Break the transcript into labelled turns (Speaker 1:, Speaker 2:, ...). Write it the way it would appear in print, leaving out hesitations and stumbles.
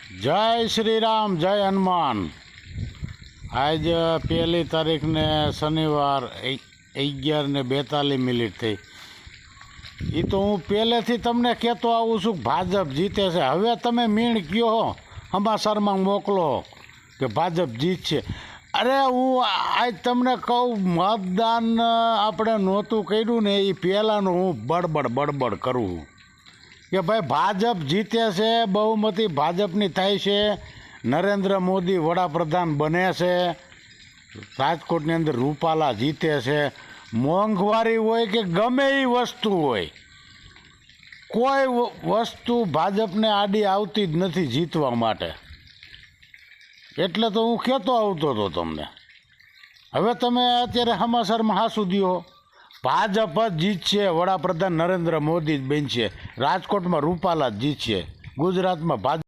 Speaker 1: जय श्री राम, जय हनुमान। आज 1 तारीख ने शनिवार 11:42 थी। ये तो हूँ पहले थी तमने कहतो आऊँ छूं भाजप जीते से। हवे तमे मीण कहो हो समाचार में मोकलो कि भाजप जीतशे। अरे हूँ आज तमने कहूँ मतदान आपणे नहोतुं कर्युं ने ए पहेलानुं हूँ बड़बड़ करूँ कि भाई भाजप जीते से, बहुमती भाजपनी थाय छे, नरेन्द्र मोदी वडाप्रधान बने से, राजकोटनी अंदर रूपाला जीते से। मोंघवारी होय के गमे ई वस्तु होय, कोई वस्तु भाजपने आडी आवती ज नथी जीतवा माटे। एटले तो हूँ कहेतो आवतो तो तमने। हवे तमे अत्यारे समाचारमां हासू द्यो। भाजप ज जीतशे, वडाप्रधान नरेन्द्र मोदी ज बनशे, राजकोट में रूपाला ज जीतशे, गुजरात में भाजप